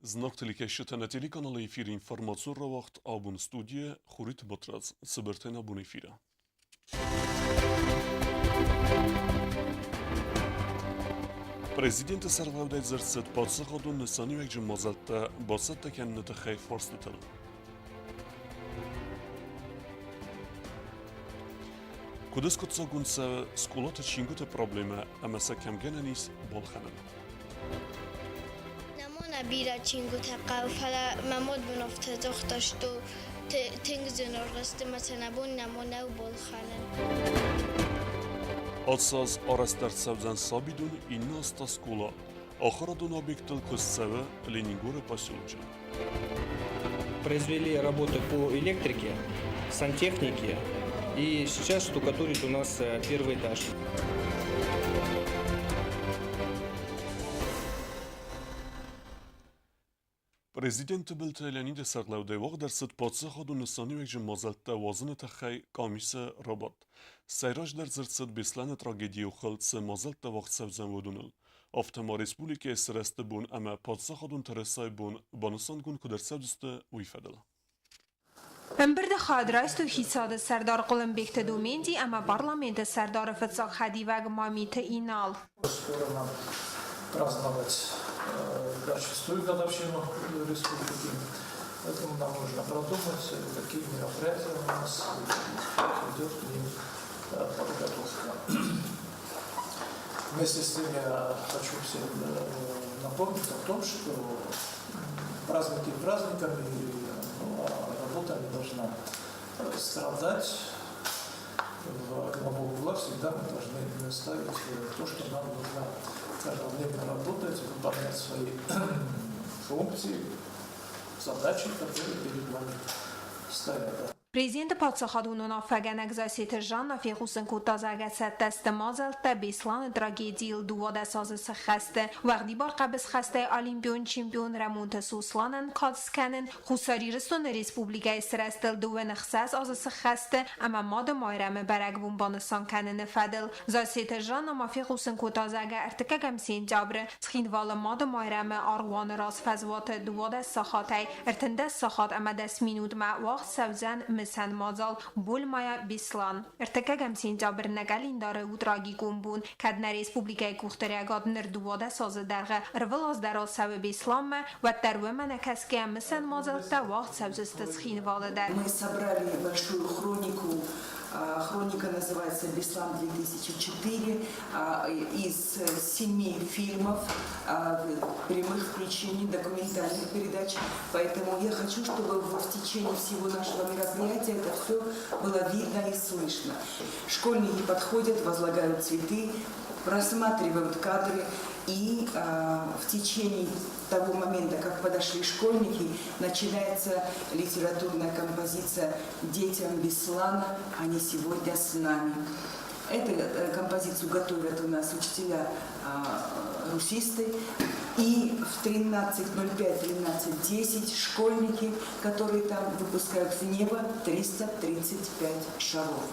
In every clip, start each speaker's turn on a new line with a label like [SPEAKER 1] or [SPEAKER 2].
[SPEAKER 1] Знак телекешета на телеканале эфир информацион ра вақт абун студия Хурит Батраз сыбыртен абун эфира. Президент Сарвавдайт зерцет падсахадун нисани век жимазалта басат текеннete хей форстетел. Кудес кутсагунса скулата чингута проблема амаса камгенанис болханан.
[SPEAKER 2] Bira cingu taqaw fala mamod bunofte doxtashtu tengzun orqasida mesela bu namuna bolxanan
[SPEAKER 1] Отсаз арастар савзан сабидун инна стаскула охрадун объектал куссава Ленингора поселча.
[SPEAKER 3] Произвели работы по электрике, сантехнике и сейчас штукатурит у нас первый этаж.
[SPEAKER 1] Президент Билте Леонид Сарлавдай вақ дарсад падсахаду нисани век жимазалта вазن тخی کامیس رابط. سیراج در زرسد بیسلان تراجدی و خلط مازالتا وقت سوزن ودونل. افتما رسپولیک اسرست بون اما падсахадون ترسای بون بانسان گون کدر سوزست ویفدل.
[SPEAKER 4] Birde xadraist u hitsad Serdar Qilimbek Domendi ama parlament Serdar Fıtsaq Hadivag Mamite Inal.
[SPEAKER 5] Скоро нам праздновать шестую годовщину республики, поэтому нам нужно продумать, какие мероприятия у нас идет к ним подготовка. Вместе с тем я хочу всем напомнить о том, что праздники праздниками, а работа не должна страдать. Во угла всегда мы должны ставить то, что нам нужно каждодневно работать, выполнять свои функции, задачи, которые перед нами стоят.
[SPEAKER 4] Prezident падсахадунун афагенек засит Жанна Фехусен кутазагасет тест мазалта бислан трагедиил дувода сазыс خسته وقتی بار قبض خسته المپیون چمپیون رمونت سوسلانن کادسکنن خساری رستون ریسپوبلیکا استرستل دو نخصاص آزس خسته اما ماد مایرم برگ بون بانستان کنن فدل زاسیت جان ما فیخوسن کتازاگه ارتکگم سین جابره سخین وال ماد مایرم آروان راس فزوات دواده ساخاتی ارتنده ساخات اما دست مینود مع وقت سوزن مسن مازال بول مایا بیسلان ارتکگم سین جابر نگلین داره و تراگی گون کدن ریسپوبلیکای کوختریگاد نردواده ساز درغه رول از در سو بیسلام و تروه من کسکی مسن مازال تا وقت سوزست سخین والده.
[SPEAKER 6] Мы собрали большую хронику. Хроника называется «Беслан 2004» из 7 фильмов, прямых включений, документальных передач. Поэтому я хочу, чтобы в течение всего нашего мероприятия это все было видно и слышно. Школьники подходят, возлагают цветы, просматривают кадры, и в течение того момента, как подошли школьники, начинается литературная композиция «Детям Беслана, они сегодня с нами». Эту композицию готовят у нас учителя русисты. И в 13:05-13:10 школьники, которые там выпускают в небо 335 шаров.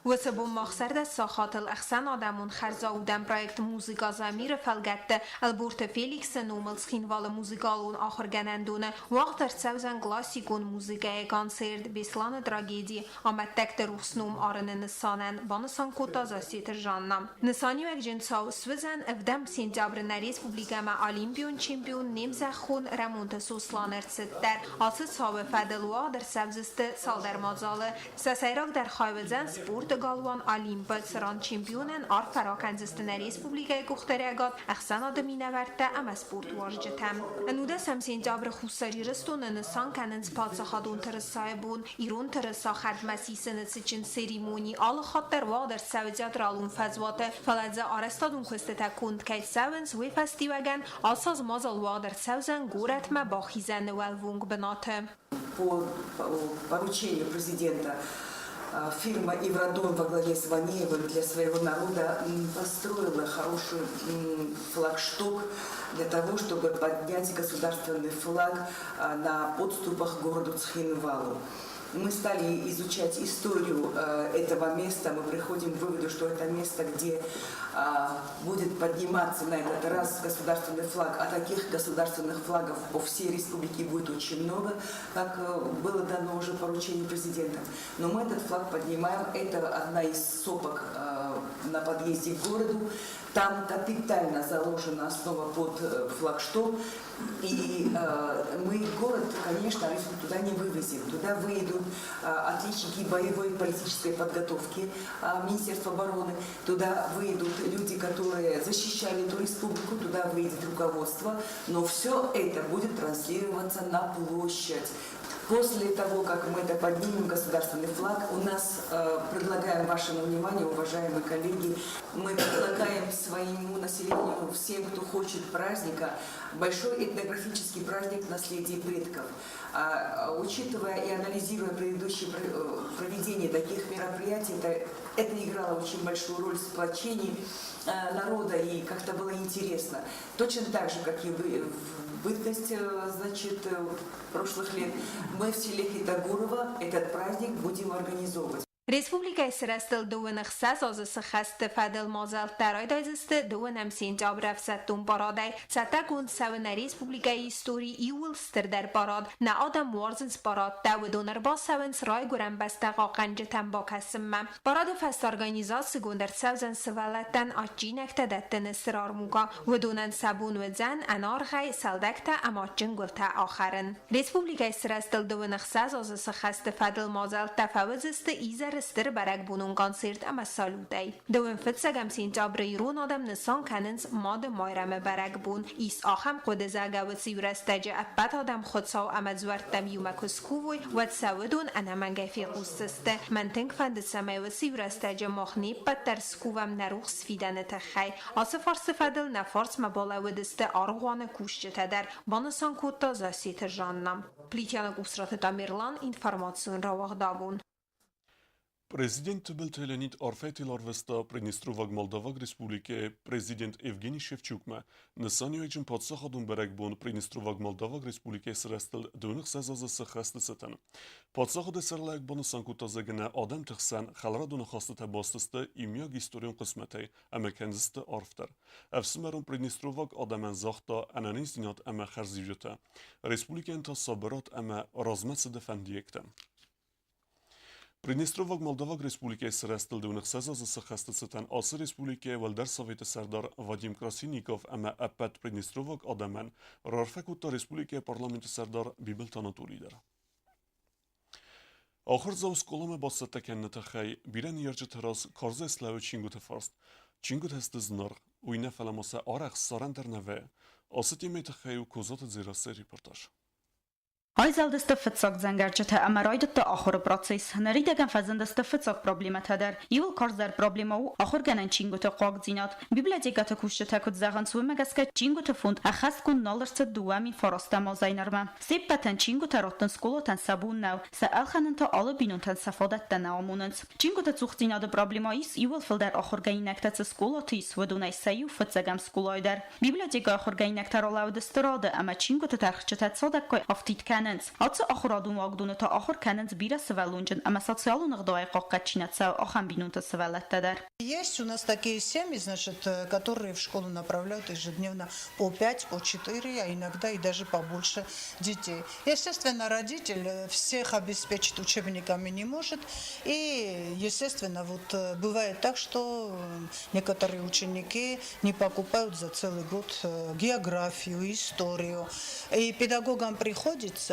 [SPEAKER 4] وسبون مخسرد ساخات الأحسن آدمون خرزاودن پروژه موزیکا زمیر فلگت البورت فیلیکس نومل سخینوال موزیکالون آخر گنندونه وقت سوزن کلاسیکون موزیکای کانسرت بیسلان تراژدی آمد تکت روسنوم آرن نسانن بانسان کوتا زاسیت جانم نسانی و جنساو سوزن افدم سینجابر نریس پوبلیکا ما المپیون چمپیون نیمزه خون رمونت سوسلانر ستر آسد ساو فدلوا در سوزست سال در مازاله سسیراک در خایوزن سپورت Galvan Olimpiya Sıran çempionen ar farakanzistine Respublikaya Kuxtariagat axsan adamine verte ama sport varjtem. Anuda samsin jabr khusari restonun san kanen spatsahadun tersaibun irun tersa khadmasisine için seremoni al khater vader savjatral fazwate faladza arestadun khusteta kund kay savens we festivagan asaz mazal vader savzen goratma baxizan walvung benate.
[SPEAKER 6] По поручению президента фирма «Евродон» во главе с Ванеевым для своего народа построила хороший флагшток для того, чтобы поднять государственный флаг на подступах к городу Цхинвалу. Мы стали изучать историю этого места, мы приходим к выводу, что это место, где будет подниматься на этот раз государственный флаг, а таких государственных флагов по всей республике будет очень много, как было дано уже поручение президента. Но мы этот флаг поднимаем, это одна из сопок на подъезде к городу. Там капитально заложена основа под флагшток, и мы город, конечно, туда не вывезем. Туда выйдут отличники боевой и политической подготовки Министерства обороны, туда выйдут люди, которые защищали эту республику, туда выйдет руководство, но все это будет транслироваться на площадь. После того, как мы это поднимем, государственный флаг, у нас, предлагаем вашему вниманию, уважаемые коллеги, мы предлагаем своему населению, всем, кто хочет праздника, большой этнографический праздник наследия предков. Учитывая и анализируя предыдущие проведения таких мероприятий, это играло очень большую роль в сплочении народа, и как-то было интересно. Точно так же, как и в бытность, значит, прошлых лет, мы в селе Хитагурова этот праздник будем организовывать.
[SPEAKER 4] Республика Срастыл дуынық саз озысы қасты фадыл мозал тарай дайзысты дуынам сентябрь афсаттун парадай. Цатакун савына республика истории иул стырдар парад. На адам варзынс парад тавыдоныр бас савынс рай гурам бастаға қанжытан бакасымма. Парады фаст организации гундер савзан сывалаттан атчинакта даттын ысырар мука. Выдунан сабун выдзан анар ғай салдакта аматчын гулта ахарын. Республика Срастыл дуынық саз озысы қасты фадыл мозал тафавызысты изар استر برگ بونون کانسرت اما سالودای دوم فتسگم سینتابر ایرون آدم نسان کننز ماد مایرم برگ بون ایس آخم خود زاگا و سیورستجه اپت آدم خودساو اما زورتم یومکسکووی و تساودون انا منگه فی قوستسته من تنگ فند سمه و سیورستجه مخنی پت در سکووم نروخ سفیدن تخی آسفار سفدل نفارس مبالا و دسته آرغوان کوشته در بانسان کوتا زاسیت جاننم پلیتیان گوسرات تامیرلان інформацію را وغدابون
[SPEAKER 1] Президент был Теленит Орфетил Орвеста Приднестровак Молдовак Республике президент Евгений Шевчукма Несанию Эджин Подсахадун Берекбун Приднестровак Молдовак Республике Срестел Дунах Сазаза Сахасты Сатан. Подсахады Серлайк Бонусан Кутазагана Адам Тахсан Халрадуна Хастата Бастыста Имяг Историон Косметей Амекензисты Орфтер. Эфсимерун Приднестровак Адамен Захта Ананиздинат Ама Харзивжета. Республика Инта Сабарат Ама Размetse Defendiekten. Приднестровак Молдовак Республике Срестел Дунах Сазаза Сахасты Сатан Асы Республике Валдар Советы Сардар Вадим Красильников Ама Аппет Приднестровак Адамен Рарфекута Республике Парламенты Сардар Бибелтанату лидер. آخر زاوس کلام باست تکنت خی بیرن یارچه تراس کارز اسلام چینگوت فارست چینگوت هست زنار و اینه فلماسه آرخ سارن در نوه آسیتی میت خی و کوزات زیراسته ریپورتاج
[SPEAKER 7] Այզալդստը ֆծակ զանգարճը ամարայդը ախորը process հնարիդական ֆազնդստը ֆծակ պրոբլեմա թադար իულ կորզար պրոբլեմա ու ախոր գանան չինգոթը ყողձինատ բիբլիոթեկա թակուշը թակուտ զաղանցու մագասկա չինգոթը ֆոնդ ախաս կուն նոլրցը դուամին ֆորոստամոզայնարմա սեպպատան չինգոթը ռոտն սկոլոտան սաբուննավ սա ալխաննտը ալը բինունտան սաֆոդատտան աումունց չինգոթը ծուխտինադը պրոբլեմայիս իულ ֆլդար ախոր գայինակտացը սկոլոթիս վդունայ սայու ֆծագամ սկոլոյդար բիբլիոթեկա ախոր գայինակտարոլավդստրոդը ամա չինգոթը թարխչտացոդակոյ աֆտիտ Ացը ախորադուն ագդունը թա ախոր կանենց բիրա սվալունջն, ама социалу нагдоай қоққатчинаца ахан бинунта свалаттадар.
[SPEAKER 8] Есть у нас такие семьи, значит, которые в школу направляют ежедневно по 5, по 4, а иногда и даже побольше детей. Естественно, родитель всех обеспечить учебниками не может. И, естественно, вот бывает так, что некоторые ученики не покупают за целый год географию, историю. И педагогам приходится,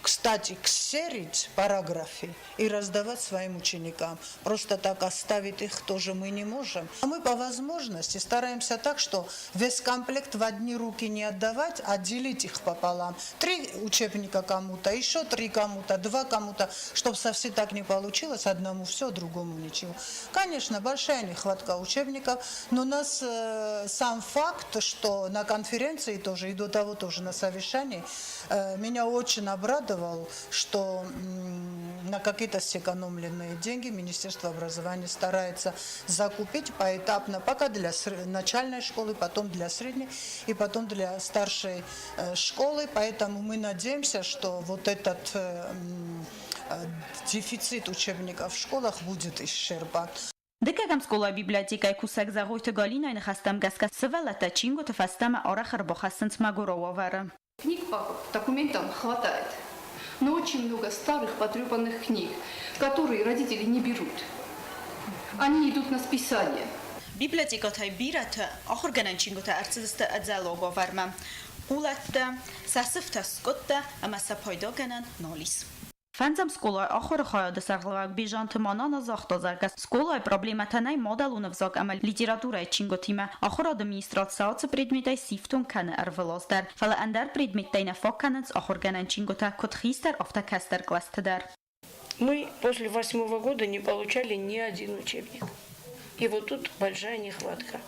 [SPEAKER 8] кстати, ксерить параграфы и раздавать своим ученикам. Просто так оставить их тоже мы не можем. А мы по возможности стараемся так, что весь комплект в одни руки не отдавать, а делить их пополам. 3 учебника кому-то, еще 3 кому-то, 2 кому-то, чтобы совсем так не получилось, одному все, другому ничего. Конечно, большая нехватка учебников, но у нас сам факт, что на конференции тоже и до того тоже на совещании, меня очень обрадовало, что на какие-то сэкономленные деньги Министерство образования старается закупить поэтапно, пока для начальной школы, потом для средней и потом для старшей школы. Поэтому мы надеемся, что вот этот дефицит учебников в школах будет исчерпан.
[SPEAKER 7] Դեկագամ սկոլայի բիբլիոթեկայի կուսակ զաղոյթը գալին այն խաստամ գասկա սվելատա չինգո տֆաստամը արախր բոխասնց մագորովավարը
[SPEAKER 9] Книг по документам хватает, но очень много старых потрепанных книг, которые родители не берут. Они идут на списание.
[SPEAKER 7] Բիբլիոթեկայի բիրաթը ախոր գնան չինգո տա արծստը adzalogովարմա ուլատը սասֆտա սկոտը ամասապոյդո գնան նոլիս Ֆանձամ սկոլայի ախորը խայոդը սաղլավակ բիժանթը մանանա զախտոզարգաս սկոլայի պրոբլեմատանայ մոդալ ունվզոկ ամալ լիտերատուրայի չինգոտիմը ախոր администрацияцы предметай сифтун каны арвелоздar фала андар предметтайна фокканец ахор ганан чингота котхистер автокастер кластедар
[SPEAKER 10] Мы после 8-го года не получали ни один учебник. И вот тут большая нехватка.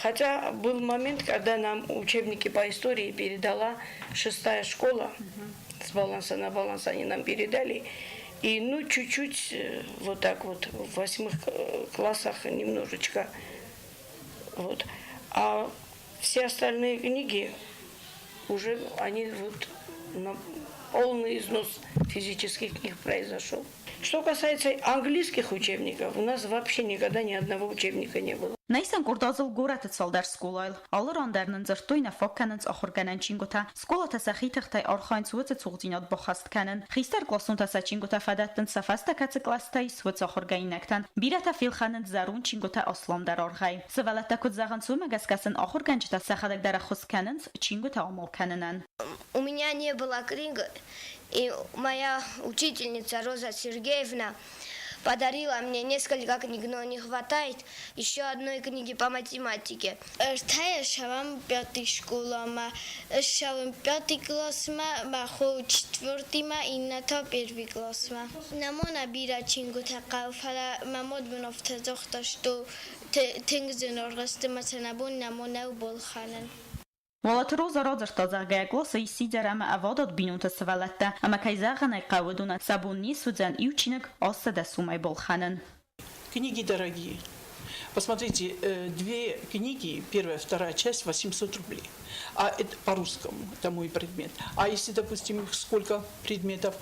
[SPEAKER 10] Хотя был момент, когда нам учебники по истории передала 6-я школа. С баланса на баланс они нам передали. И ну чуть-чуть вот так вот в 8-х классах немножечко. Вот. А все остальные книги уже они вот на полный износ физических книг произошел. Что касается английских учебников, у нас вообще никогда ни одного учебника не было.
[SPEAKER 7] Նայսան կորդազլ գորատը ցալդար սկոլայլ ալր անդերնն ծրտույնը ֆոքկանց ախոր գանան չինգոթա սկոլը սախիթղթայ արխանց ուծը ցուղձինոտ բոխաստ կանն խիստար կլասուն տասա չինգոթա ֆադատն սաֆաստակացը կլաստայ սուծ ախոր գայինակտան բիրատա ֆիլխանն զարուն չինգոթա ասլամդար օրղայ սվալատակոտ զաղանցումը գասկասն ախոր գանջտա սախադակ դարախոսկանց չինգոթա ամոլկաննան
[SPEAKER 2] У меня не было книг, и моя учительница Роза Сергеевна подарила мне несколько книг, но не хватает еще одной книги по математике. Эртая шавам 5-й школа, шавам 5-й класс, маху 4-й, инната 1-й класс. Намона бира чингу тақауфала мамод бнофта зохта, что тенгзен оргастымаса набун намона болханан.
[SPEAKER 7] Волатроза розартозаргая глоса и сидерама аводот бинута свалатта, ама кайзагана кавудуна сабунни судзан иучинок осада сумай болханан.
[SPEAKER 11] Книги дорогие. Посмотрите, 2 книги, первая, вторая часть, 800 рублей. А это по-русскому, это мой предмет. А если, допустим, сколько предметов?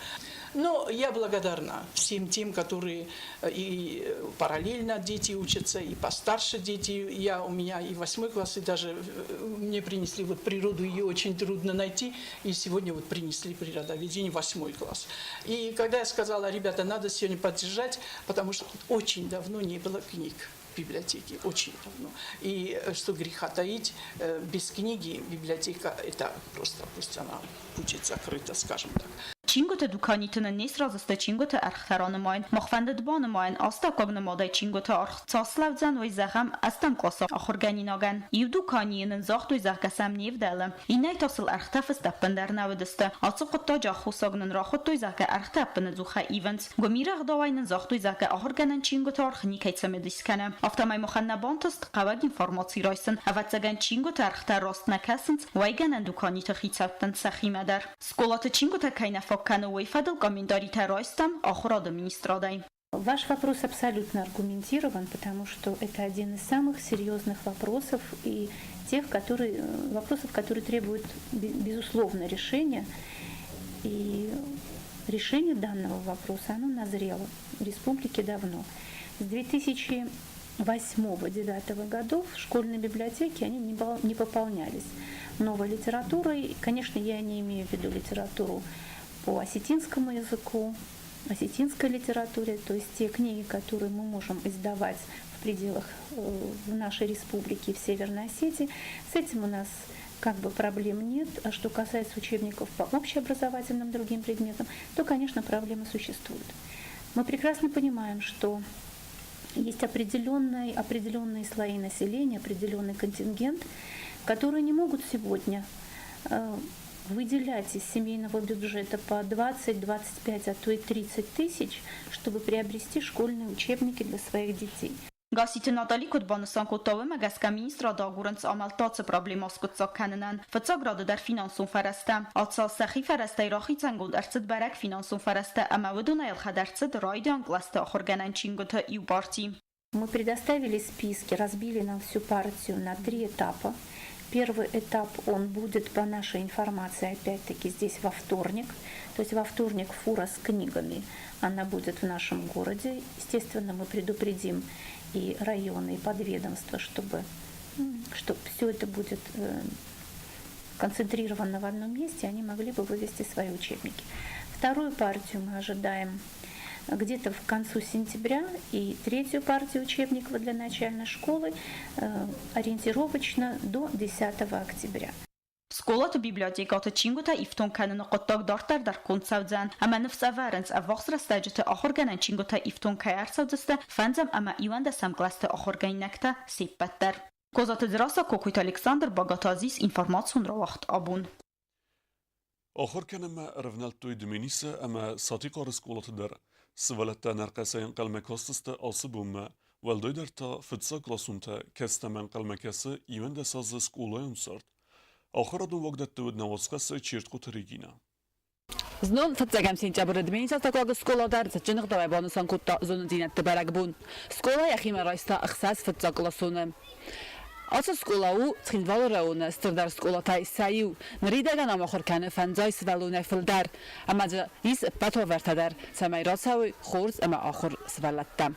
[SPEAKER 11] Но я благодарна всем тем, которые и параллельно дети учатся, и постарше дети. У меня и 8 класс, и даже мне принесли вот природу, ее очень трудно найти. И сегодня вот принесли природоведение 8 класс. И когда я сказала, ребята, надо сегодня поддержать, потому что очень давно не было книг в библиотеке, очень давно. И что греха таить, без книги библиотека, это просто пусть она будет закрыта, скажем так.
[SPEAKER 7] Չինգոթը դուքանիթն նեսրազստը չինգոթը արխտարանը մայն մոխվանդը դբանը մայն ասτα կոգնմոդայ չինգոթը արխծասլավձան ոյ զաղամ աստան կլոսը ախորգանինոգան իվ դուքանիենն զախտույ զաղկասամ նիվդալը ինայ տոսլ արխտաֆս տապնդարնավդստը ացուկտո ջախուսոգնն ռախոտույ զաղկա արխտապնը զուխա իվենց գոմիրաղ դովայնն զախտույ զաղկա ախորգանան չինգոթը արխնիկայցամեդիսկանը ավտամայ մոխաննաբոնտստ qavag ինֆորմացի ռոյսն ավացագան չինգոթը արխտարոստնակասնց վայգանան դուքանիթը խիցապտն սախիմադար սկոլատը չինգոթը կայնա
[SPEAKER 12] Ваш вопрос абсолютно аргументирован, потому что это один из самых серьезных вопросов и тех, вопросов, которые требуют безусловно решения. И решение данного вопроса, оно назрело в республике давно. С 2008-2009 годов школьные библиотеки они не пополнялись новой литературой. Конечно, я не имею в виду литературу по осетинскому языку, осетинской литературе, то есть те книги, которые мы можем издавать в пределах в нашей республике в Северной Осетии, с этим у нас как бы проблем нет. А что касается учебников по общеобразовательным другим предметам, то, конечно, проблемы существуют. Мы прекрасно понимаем, что есть определенные слои населения, определенный контингент, которые не могут сегодня выделять из семейного бюджета по 20, 25, а то и 30 тысяч, чтобы приобрести школьные учебники для своих детей.
[SPEAKER 7] Գասիթը նատալի կոդբանսան կոտովը մագասկա մինիստրա դագուրընց ամալտացը պրոբլեմոս կծակ կաննան վծագրադը դար ֆինանսուն ֆարաստա ացալ սախի ֆարաստայ ռախի ցանգոդ արծդ բարակ ֆինանսուն ֆարաստա ամավդունա ելխադարծը ռայդյան կլաստը ախորգանան չինգոթը իու партии.
[SPEAKER 12] Мы предоставили списки, разбили нам всю партию на 3 этапа. Первый этап, он будет, по нашей информации, опять-таки здесь во вторник. То есть во вторник фура с книгами, она будет в нашем городе. Естественно, мы предупредим и районы, и подведомства, чтобы все это будет концентрировано в одном месте, они могли бы вывести свои учебники. Вторую партию мы ожидаем где-то в концу сентября, и третью партию учебников для начальной школы ориентировочно до 10 октября.
[SPEAKER 7] Сколот библиотеката чингута ифтон канун قطاق دارتر در کنسودزن اما نفس اورنس افاخر استاجت آخر گنن چینگوتا افتون کار سودسته فنزم اما ایوان دستم گلست آخر گینکتا سیپتر. کوزات دراسا کوکویت الکساندر باگاتازیس اینفورماسیون را وقت آبون.
[SPEAKER 1] آخر کنم رفنالتوی دمینیسه اما ساتیقار سکولات در سوالت نرقصه انقل مکاستست آسبوم والدوی در تا فتسا کلاسونتا کستم انقل مکاسه ایوان دساز سکولایون سرد. آخر دون وقت دود نواسقه چیرت قطریگینا.
[SPEAKER 13] زنون فتزگم سینجابر دمینیس از تاکاگ سکولا در زنجنق دوای بانوسان کتا زنون زینت برگ بون. سکولا یخیم رایستا اخساس فتزاگلاسونه. آسا سکولا او تخینوال راونه استردار سکولا تای سایو نریدگان آخر کنه فنزای سوالونه فلدر اما ایس پتو ورتدر سمای راساوی خورز اما آخر سوالتم.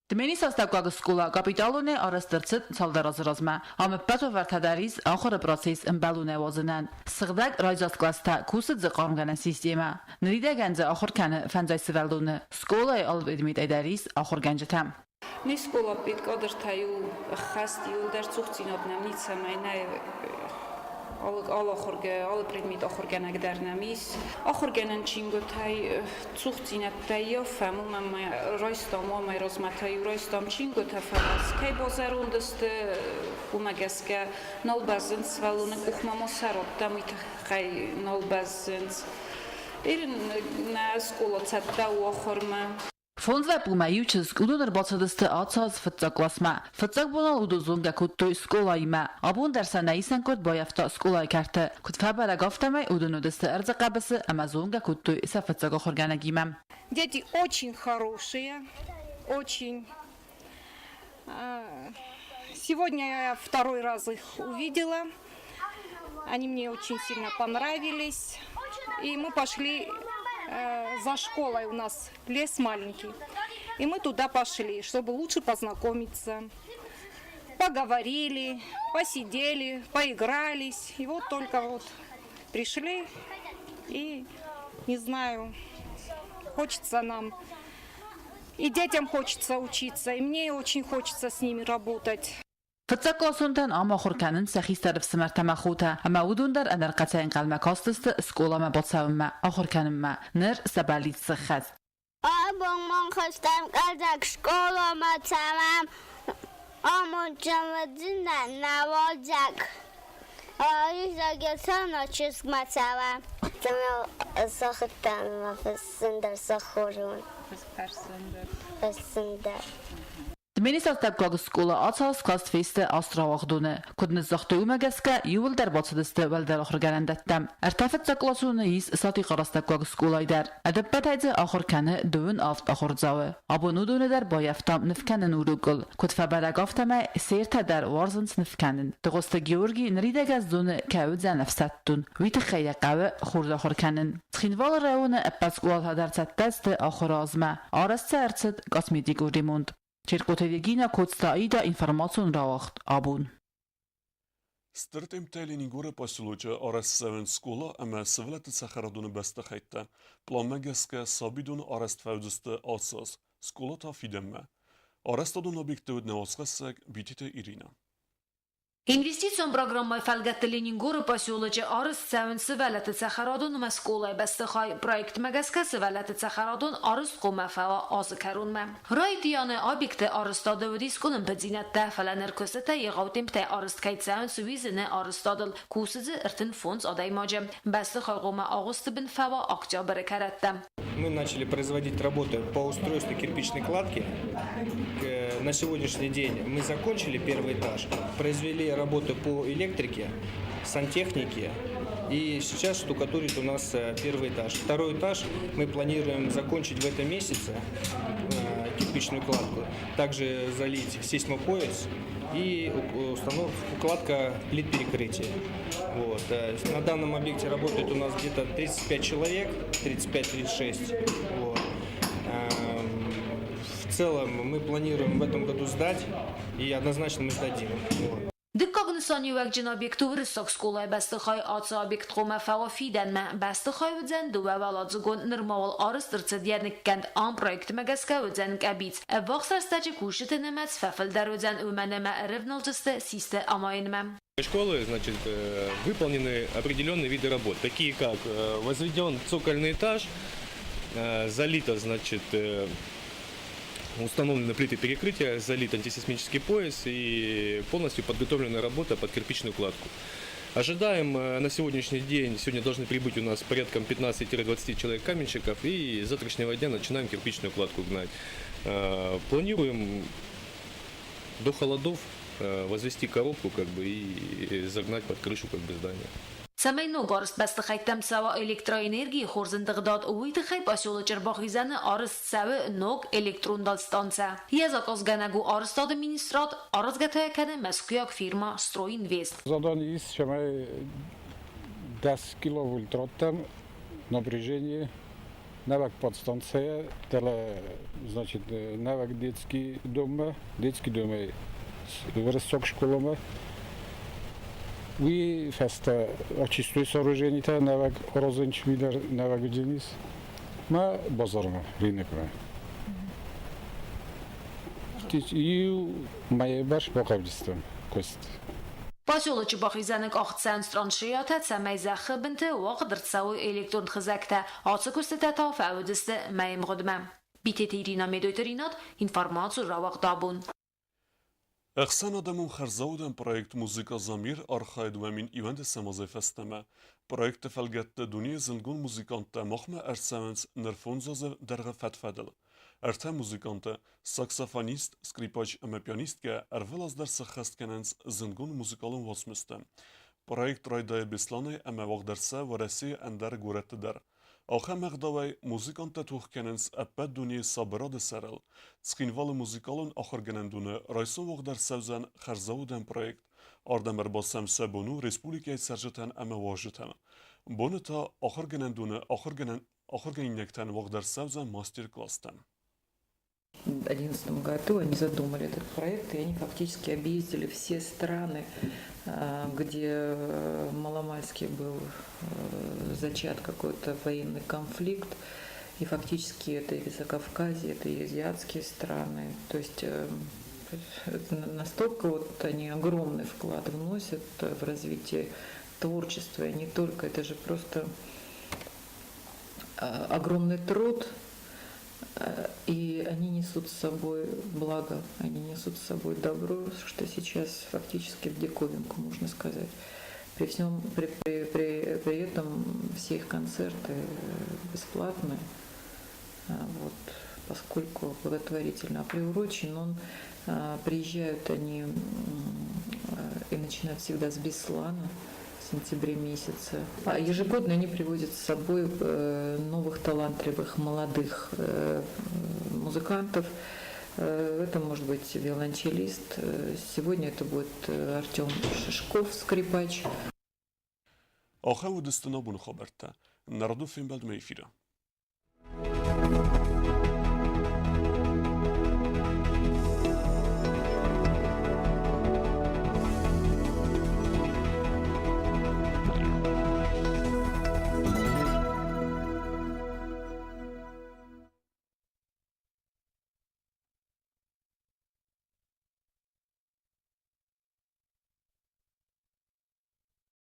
[SPEAKER 13] دمینیس از تاکاگ سکولا کاپیتالونه آرسترچت سالدراز رازما اما پتو ورتدریز آخر پروسیس امبالونه وازنن سقدق رایزاس کلاستا کوسد زقام گنن سیستما نریدگان ز آخر کنه فنزای سوالونه سکولا آلب ادمیت ایداریز آخر گنجتم.
[SPEAKER 9] Нискола пит кадыртаю хасти улдар цухтинобнам ницамайнай ал ахорге ал предмет ахорганак дарнамис ахорганан чинготай цухтинаттай фаму мама райстам мама разматай райстам чингота фамас кай базарундст умагаска налбазен свалуна кухмамо сароттам ит хай налбазен ирин на скола цатта ахорма
[SPEAKER 13] Фонзва пумаючес удонер бацадысты атсаз фытзакласма. Фытзак бонал удозунга куттой сколайма. Абун дарсанайсан кот бояфта сколай карты. Кутфабара гафтамай удонудысты арзакабысы амазунга куттой иса фытзага хорганагимам.
[SPEAKER 9] Дети очень хорошие, очень. Сегодня я второй раз их увидела. Они мне очень сильно понравились. И мы пошли за школой, у нас лес маленький. И мы туда пошли, чтобы лучше познакомиться. Поговорили, посидели, поигрались. И вот только вот пришли. И не знаю, хочется нам. И детям хочется учиться, и мне очень хочется с ними работать.
[SPEAKER 13] فتساقلاسونتن آما خورکنن سخیست در سمرتما خوته اما ودون در اندر قطع انقل مکاستست اسکولا ما باتساوم ما آخورکنن ما نر سبالیت سخز
[SPEAKER 2] آبون من خواستم قدک شکولا ما تمام آمون جمدین نواجک آیزا گلتانا چیز ما تمام تمام ساختم ما فسندر سخورون فسندر
[SPEAKER 13] دمینیس از تبکاگ سکولا آتاس کلاس فیست آستراواخدونه کدن زخته اومگسکه یول در باتسدسته ول در آخر گرندتم ارتفت زکلاسونه ایس ساتی قراس تبکاگ سکولای در ادب بتایز آخر کنه دون آفت آخر زاوه آبونو دونه در بایفتام نفکنن اوروگل کد فبرگافتمه سیرت در وارزنس نفکنن دقست گیورگی نریدگ از دونه کهود زن نفستتون ویت خیلی قوه خورد آخر کنن تخینوال رونه اپسکوال ها در ستست آخر آزمه آرست ارتد قسمی گوریموند Čirkoteljegina kod informacijun ravaxt abun.
[SPEAKER 1] Strt imtali gore pasiluče aras seven skola ama sivlet sakharadun basta khayta. Planmegeska sabidun arast fawziste asas. Skola ta fidemme. Arastadun objektiv nevasqasak bitite Irina.
[SPEAKER 14] Инвестицион программой фалгатталинин горы поселоче арыс сәвін сывалаты цахарадун масколай бастыхай проект магазка сывалаты цахарадун арыс қома фава азы карунма. Райдияны объекты арыстады вдискунын бадзинатта фаланер көсіті еғаутимпте арыст кайт сәвін сувизіні арыстадыл кусызы іртін фонс адаймажы. Бастыхай қома ағысты бін фава октябры каратта.
[SPEAKER 3] Мы начали производить работы по устройству кирпичной кладки. На сегодняшний день мы закончили первый этаж, произвели работы по электрике, сантехнике и сейчас штукатурит у нас первый этаж. Второй этаж мы планируем закончить в этом месяце, кирпичную кладку, также залить сейсмопояс и укладка плит перекрытия. Вот. На данном объекте работает у нас где-то 35 человек, 35-36. Вот. В целом мы планируем в этом году сдать, и однозначно мы сдадим. Вот.
[SPEAKER 14] Диккогнусани век джинобиекту вырысок скулай бастыхай аца объект хома фавафиден ма бастыхай вдзен дуа валадзугон нырмавал арыстырцы дерник кент ан проект мегаска вдзен кабиц. Вахсар стачи кушите немец фафел дарудзен уменема ревналтысты систе амайнмем.
[SPEAKER 15] Школы, значит, выполнены определенные виды работ, такие как возведен цокольный этаж, залито, значит, установлены плиты перекрытия, залит антисейсмический пояс и полностью подготовлена работа под кирпичную кладку. Ожидаем на сегодняшний день, сегодня должны прибыть у нас порядком 15-20 человек каменщиков, и с завтрашнего дня начинаем кирпичную кладку гнать. Планируем до холодов возвести коробку и загнать под крышу здания.
[SPEAKER 14] Самайну горст бастыхай тамсава электроэнергии хорзындыгдад уйтыхай посёла чербахизаны арыст савы ног электрондал станция. Язак озганагу арыст администрат арызгатаяканы Москвяк фирма Стройинвест.
[SPEAKER 16] Задание есть, что мы 10 киловольтроттен напряжение, навык подстанция, значит, навык детский дом высок школами. И феста очистую сооружение, навык розенч видер, навык денис, на базарма, рынокма. И моя баш покавдистом, кость.
[SPEAKER 14] Посёла чебахизанок ахтсан страншията самай захыбынты вaqdırtsağı elektron xizakta atsı kustata tafavudiste mayim gudmam. Biteti Irina Medoyterinat informaciju ravaq dabun.
[SPEAKER 1] Ախսան ադամուն խարզաուդեն պրոյեկտ մուզիկա զամիր արխայդվեմին իվենդ սամազե ֆեստեմը։ Պրոյեկտը ֆալգետտը դունի զնգուն մուզիկանտը մոխմը արձանց նրֆոնզոզը դերղը ֆետֆեդել։ Erte muzikante, saksafonist, skripaç ve pianistke ervelas der sıxest kenens zıngun muzikalın vasmüste. Projekt raydaya bislane eme vaqderse varesi ender gurette der. Axe mağdavay muzikante tuh kenens eppet duni sabıra de serel. Tskinvalı muzikalın axır genendunu rayson vaqder sevzen xerzavuden projekt. Ardemer basem sebonu Respublikayı serjeten eme vajeten. Bunu ta axır genendunu axır genekten vaqder sevzen masterclass'ten.
[SPEAKER 17] В 2011 году они задумали этот проект, и они фактически объездили все страны, где маломальски был зачат какой-то военный конфликт. И фактически это и Закавказье, это и азиатские страны. То есть настолько вот они огромный вклад вносят в развитие творчества. И не только, это же просто огромный труд. И они несут с собой благо, они несут с собой добро, что сейчас фактически в диковинку, можно сказать. При этом все их концерты бесплатные, вот, поскольку благотворительно приурочен он, приезжают они и начинают всегда с Беслана, в сентябре месяце. А ежегодно они привозят с собой новых талантливых молодых музыкантов. Это может быть виолончелист. Сегодня это будет Артем Шишков, скрипач.
[SPEAKER 1] آخر و دستنا بون خبرته. نردو فیلم بعد میفیره.